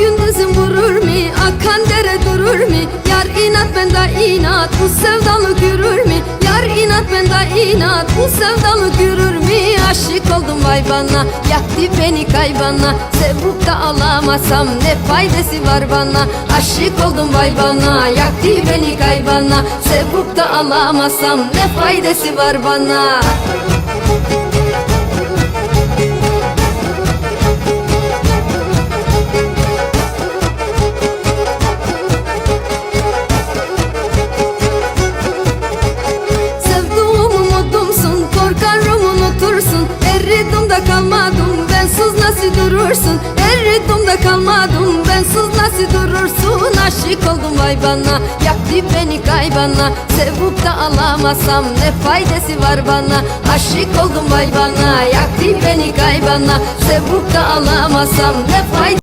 gündüzüm vurur mi? Akan dere durur mi? Yar inat bende inat, bu sevdalık yürür mi? Yar inat bende inat, bu sevdalık yürür mi? Aşık oldum vay bana, yaktı beni kaybana. Sevup da alamasam ne faydası var bana? Aşık oldum vay bana, yaktı beni kaybana. Sevup da alamasam ne faydası var bana? Eridim da kalmadım, bensiz nasıl durursun? Eridim da kalmadım, bensiz nasıl durursun? Aşık oldum vay bana, yaktı beni kaybana. Sevup da alamasam ne faydası var bana? Aşık oldum vay bana, yaktı beni kaybana. Sevup da alamasam ne faydası